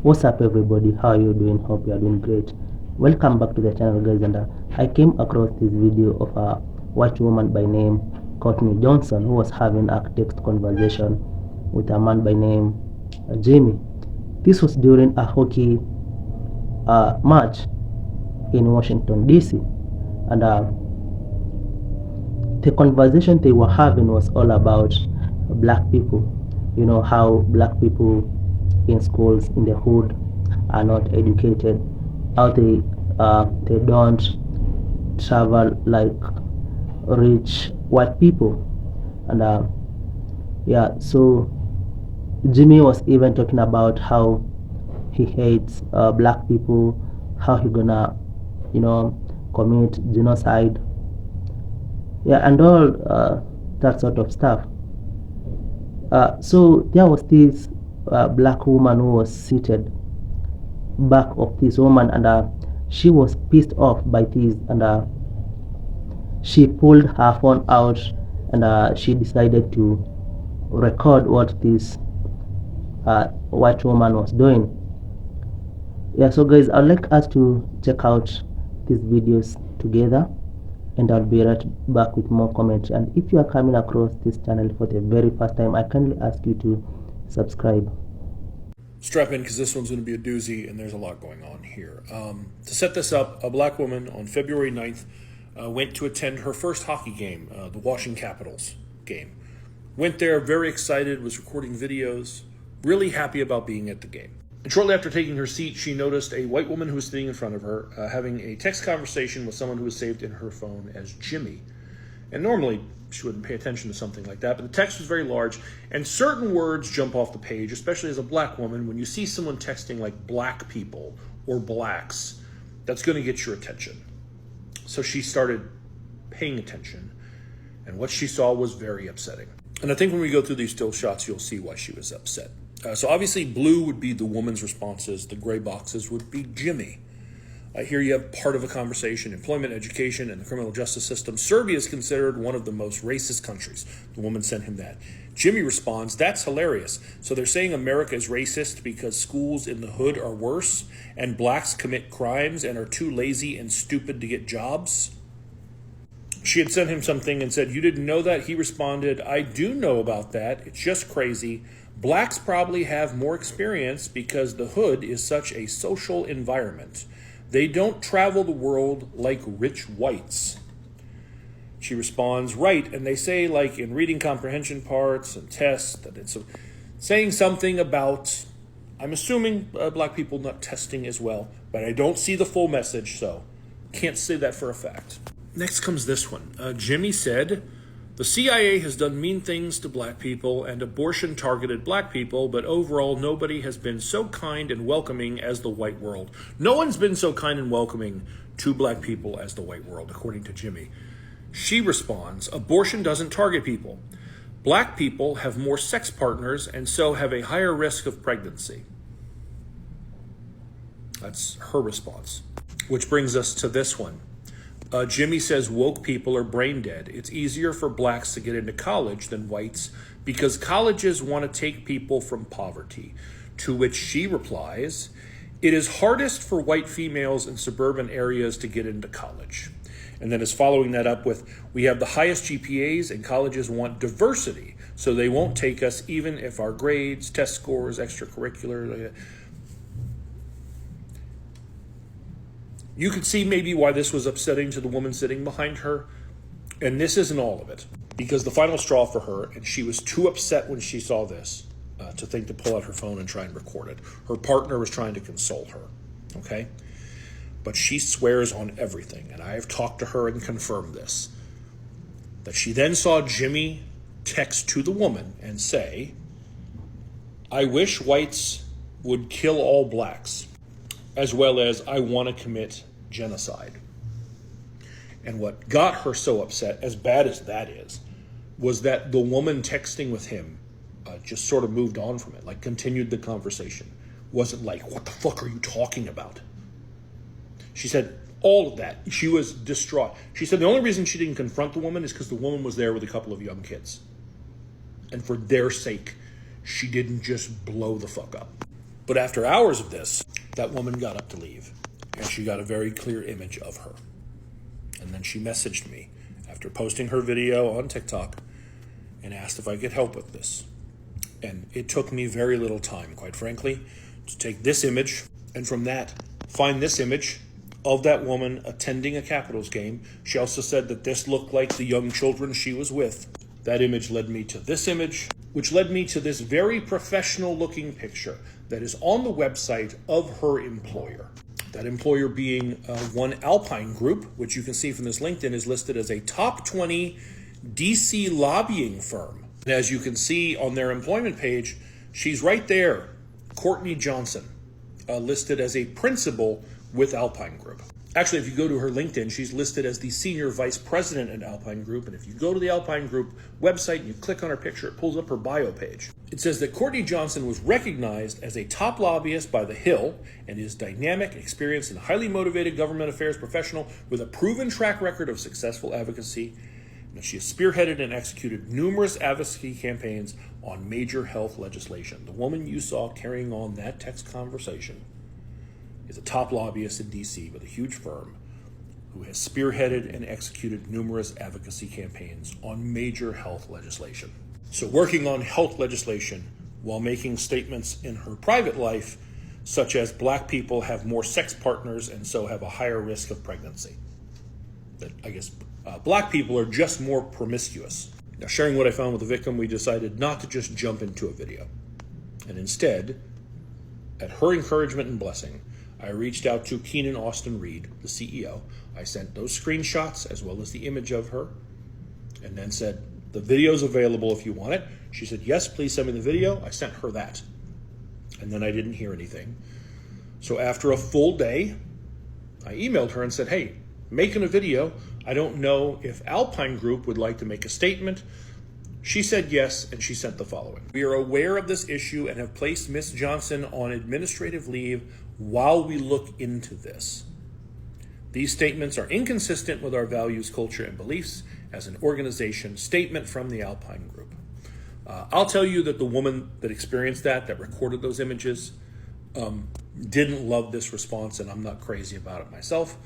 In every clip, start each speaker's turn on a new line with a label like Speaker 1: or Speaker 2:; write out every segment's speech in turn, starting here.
Speaker 1: What's up everybody, how are you doing? Hope you are doing great. Welcome back to the channel guys, and I came across this video of a white woman by name Courtney Johnson who was having a text conversation with a man by name Jimmy. This was during a hockey match in Washington DC, and the conversation they were having was all about black people. You know how black people in schools in the hood are not educated, how they don't travel like rich white people, and yeah. So Jimmy was even talking about how he hates black people, how he gonna, commit genocide, yeah, and all that sort of stuff. So there was this black woman who was seated back of this woman, and she was pissed off by this, and she pulled her phone out, and she decided to record what this white woman was doing. Yeah, so guys, I'd like us to check out these videos together, and I'll be right back with more comments. And if you are coming across this channel for the very first time, I kindly ask you to subscribe.
Speaker 2: Strap in because this one's going to be a doozy and there's a lot going on here. To set this up, a black woman on February 9th went to attend her first hockey game, the Washington Capitals game. Went there very excited, was recording videos, really happy about being at the game. And shortly after taking her seat, she noticed a white woman who was sitting in front of her having a text conversation with someone who was saved in her phone as Jimmy. And normally she wouldn't pay attention to something like that, but the text was very large, and certain words jump off the page, especially as a black woman. When you see someone texting like black people or blacks, that's going to get your attention. So she started paying attention, and what she saw was very upsetting. And I think when we go through these still shots, you'll see why she was upset. So obviously blue would be the woman's responses, the gray boxes would be Jimmy. Here you have part of a conversation: employment, education, and the criminal justice system. Serbia is considered one of the most racist countries. The woman sent him that. Jimmy responds, "That's hilarious. So they're saying America is racist because schools in the hood are worse and blacks commit crimes and are too lazy and stupid to get jobs?" She had sent him something and said, "You didn't know that?" He responded, "I do know about that. It's just crazy. Blacks probably have more experience because the hood is such a social environment. They don't travel the world like rich whites." She responds, "Right, and they say like in reading comprehension parts and tests that it's saying something about, I'm assuming black people not testing as well, but I don't see the full message, so can't say that for a fact." Next comes this one. Jimmy said, "The CIA has done mean things to black people and abortion targeted black people, but overall nobody has been so kind and welcoming as the white world." No one's been so kind and welcoming to black people as the white world, according to Jimmy. She responds, "Abortion doesn't target people. Black people have more sex partners and so have a higher risk of pregnancy." That's her response. Which brings us to this one. Jimmy says woke people are brain dead. It's easier for blacks to get into college than whites because colleges want to take people from poverty. To which she replies, "It is hardest for white females in suburban areas to get into college." And then is following that up with, "We have the highest GPAs and colleges want diversity, so they won't take us even if our grades, test scores, extracurricular." You could see maybe why this was upsetting to the woman sitting behind her. And this isn't all of it, because the final straw for her, and she was too upset when she saw this to think to pull out her phone and try and record it. Her partner was trying to console her, okay? But she swears on everything, and I have talked to her and confirmed this, that she then saw Jimmy text to the woman and say, "I wish whites would kill all blacks, as well as I want to commit genocide." And what got her so upset, as bad as that is, was that the woman texting with him just sort of moved on from it, like continued the conversation. Wasn't like, "What the fuck are you talking about?" She said all of that. She was distraught. She said the only reason she didn't confront the woman is because the woman was there with a couple of young kids. And for their sake, she didn't just blow the fuck up. But after hours of this, that woman got up to leave, and she got a very clear image of her. And then she messaged me after posting her video on TikTok and asked if I could help with this. And it took me very little time, quite frankly, to take this image and from that find this image of that woman attending a Capitals game. She also said that this looked like the young children she was with. That image led me to this image, which led me to this very professional looking picture that is on the website of her employer. That employer being one Alpine Group, which you can see from this LinkedIn is listed as a top 20 DC lobbying firm. And as you can see on their employment page, she's right there, Courtney Johnson, listed as a principal with Alpine Group. Actually, if you go to her LinkedIn, she's listed as the senior vice president at Alpine Group. And if you go to the Alpine Group website and you click on her picture, it pulls up her bio page. It says that Courtney Johnson was recognized as a top lobbyist by The Hill and is dynamic, experienced, and highly motivated government affairs professional with a proven track record of successful advocacy. And she has spearheaded and executed numerous advocacy campaigns on major health legislation. The woman you saw carrying on that text conversation is a top lobbyist in DC with a huge firm who has spearheaded and executed numerous advocacy campaigns on major health legislation. So working on health legislation while making statements in her private life, such as black people have more sex partners and so have a higher risk of pregnancy. That I guess black people are just more promiscuous. Now, sharing what I found with the victim, we decided not to just jump into a video. And instead, at her encouragement and blessing, I reached out to Keenan Austin Reed, the CEO. I sent those screenshots as well as the image of her and then said, the video's available if you want it. She said, yes, please send me the video. I sent her that. And then I didn't hear anything. So after a full day, I emailed her and said, hey, making a video. I don't know if Alpine Group would like to make a statement. She said yes, and she sent the following. We are aware of this issue and have placed Ms. Johnson on administrative leave while we look into this. These statements are inconsistent with our values, culture, and beliefs as an organization. Statement from the Alpine Group. I'll tell you that the woman that experienced that recorded those images, didn't love this response, and I'm not crazy about it myself.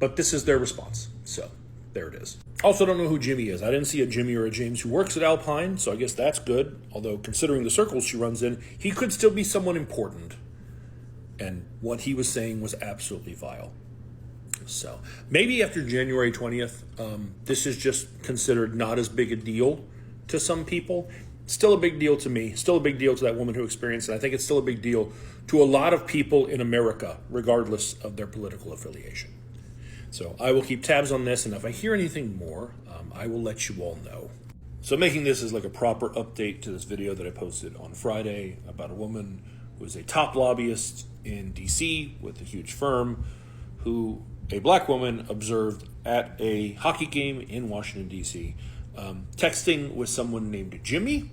Speaker 2: But this is their response. So there it is. Also don't know who Jimmy is. I didn't see a Jimmy or a James who works at Alpine, so I guess that's good. Although considering the circles she runs in, he could still be someone important. And what he was saying was absolutely vile. So maybe after January 20th, this is just considered not as big a deal to some people. Still a big deal to me. Still a big deal to that woman who experienced it. I think it's still a big deal to a lot of people in America, regardless of their political affiliation. So I will keep tabs on this, and if I hear anything more, I will let you all know. So making this as like a proper update to this video that I posted on Friday about a woman who is a top lobbyist in DC with a huge firm who a black woman observed at a hockey game in Washington, D.C., texting with someone named Jimmy,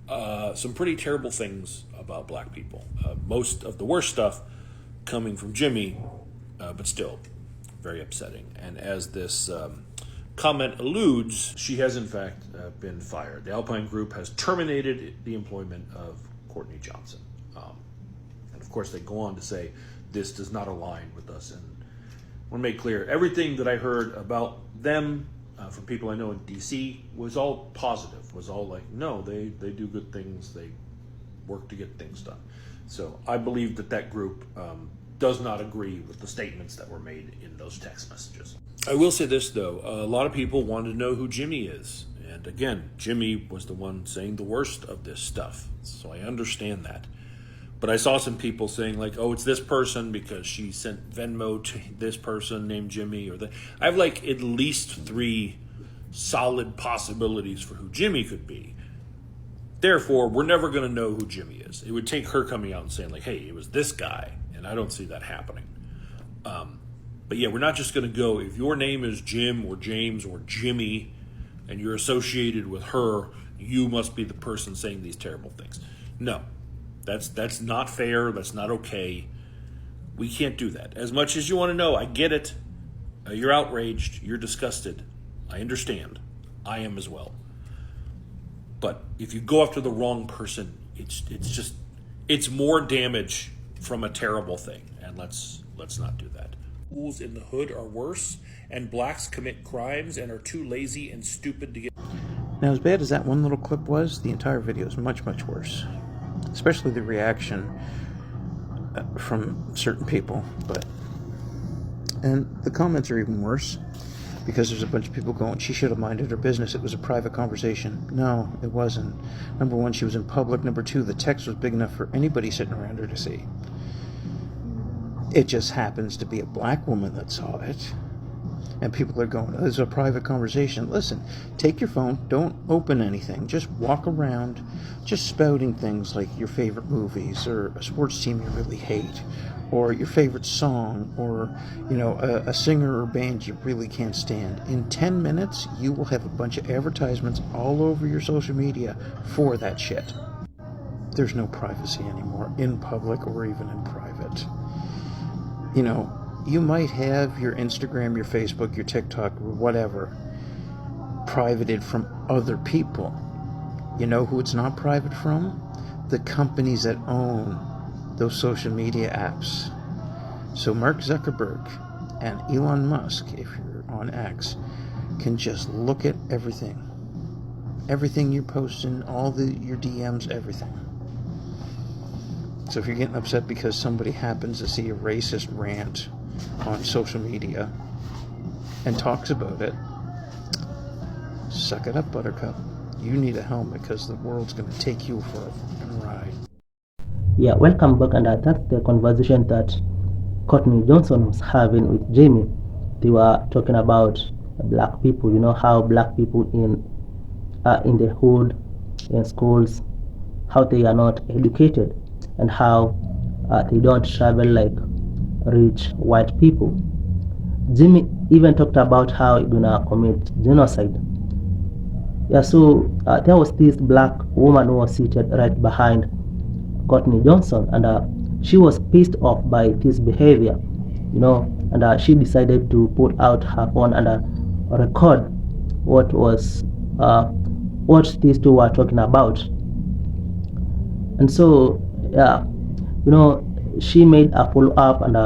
Speaker 2: some pretty terrible things about black people. Most of the worst stuff coming from Jimmy, but still very upsetting. And as this comment alludes, she has in fact been fired. The Alpine Group has terminated the employment of Courtney Johnson. And of course they go on to say, this does not align with us. And I want to make clear, everything that I heard about them from people I know in DC was all positive, was all like, no, they do good things, they work to get things done. So I believe that group does not agree with the statements that were made in those text messages. I will say this though, a lot of people wanted to know who Jimmy is. And again, Jimmy was the one saying the worst of this stuff. So I understand that. But I saw some people saying like, oh, it's this person because she sent Venmo to this person named Jimmy or that. I have like at least 3 solid possibilities for who Jimmy could be. Therefore, we're never going to know who Jimmy is. It would take her coming out and saying like, hey, it was this guy. And I don't see that happening. But yeah, we're not just going to go, if your name is Jim or James or Jimmy and you're associated with her, you must be the person saying these terrible things. No. That's not fair. That's not okay. We can't do that. As much as you want to know, I get it. You're outraged. You're disgusted. I understand. I am as well. But if you go after the wrong person, it's it's more damage from a terrible thing, and let's not do that. Fools in the hood are worse, and blacks commit crimes and are too lazy and stupid to get.
Speaker 3: Now, as bad as that one little clip was, the entire video is much, much worse. Especially the reaction from certain people. And the comments are even worse, because there's a bunch of people going, she should have minded her business. It was a private conversation. No, it wasn't. Number one, she was in public. Number two, the text was big enough for anybody sitting around her to see. It just happens to be a black woman that saw it. And people are going, oh, this is a private conversation. Listen, take your phone, don't open anything. Just walk around, just spouting things like your favorite movies, or a sports team you really hate, or your favorite song, or, you know, a singer or band you really can't stand. In 10 minutes, you will have a bunch of advertisements all over your social media for that shit. There's no privacy anymore, in public or even in private. You know, you might have your Instagram, your Facebook, your TikTok, whatever, privated from other people. You know who it's not private from? The companies that own those social media apps. So Mark Zuckerberg and Elon Musk, if you're on X, can just look at everything. Everything you're posting, your DMs, everything. So if you're getting upset because somebody happens to see a racist rant on social media and talks about it, suck it up, Buttercup. You need a helmet, because the world's going to take you for a fucking ride.
Speaker 1: Yeah, welcome back, and that's the conversation that Courtney Johnson was having with Jamie. They were talking about black people, you know, how black people in the hood, in schools, how they are not educated, and how they don't travel like rich white people. Jimmy even talked about how he's gonna commit genocide. Yeah, so there was this black woman who was seated right behind Courtney Johnson, and she was pissed off by this behavior, you know, and she decided to put out her phone and record what these two were talking about. And so, yeah, you know, she made a follow-up and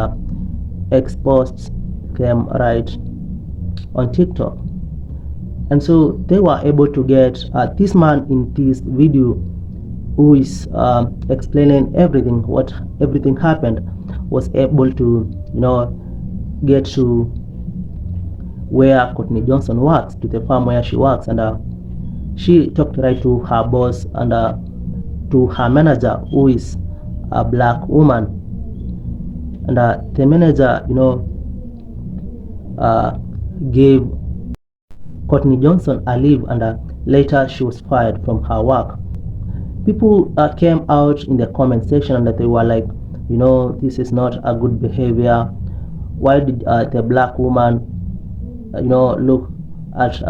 Speaker 1: exposed them right on TikTok. And so they were able to get this man in this video who is explaining what everything happened, was able to, you know, get to where Courtney Johnson works, to the farm where she works, and she talked right to her boss and to her manager, who is a black woman. And the manager, you know, gave Courtney Johnson a leave, and later she was fired from her work. People came out in the comment section and they were like, you know, this is not a good behavior. Why did the black woman, you know, look at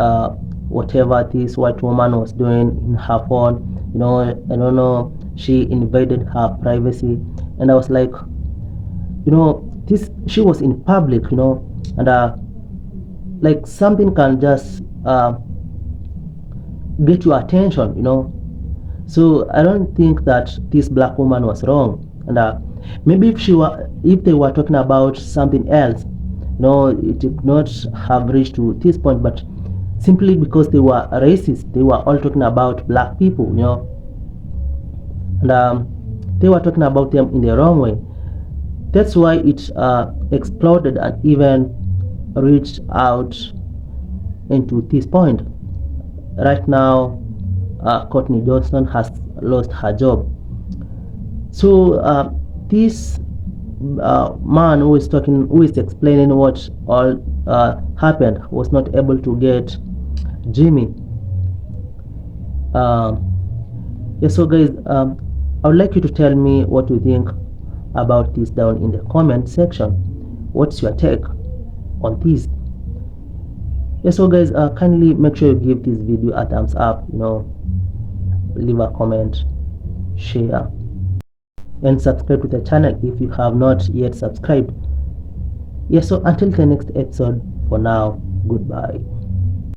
Speaker 1: whatever this white woman was doing in her phone? You know, I don't know, she invaded her privacy. And I was like, you know, she was in public, you know, and like something can just get your attention, you know. So I don't think that this black woman was wrong. And maybe if they were talking about something else, you know, it did not have reached to this point. But simply because they were racist, they were all talking about black people, you know, and they were talking about them in the wrong way. That's why it exploded and even reached out into this point. Right now, Courtney Johnson has lost her job. So this man who is explaining what all happened, was not able to get Jimmy. Yeah, so guys, I would like you to tell me what you think about this down in the comment section. What's your take on this? Yeah, so guys, kindly make sure you give this video a thumbs up, you know, leave a comment, share, and subscribe to the channel if you have not yet subscribed. Yeah, so until the next episode, for now, goodbye.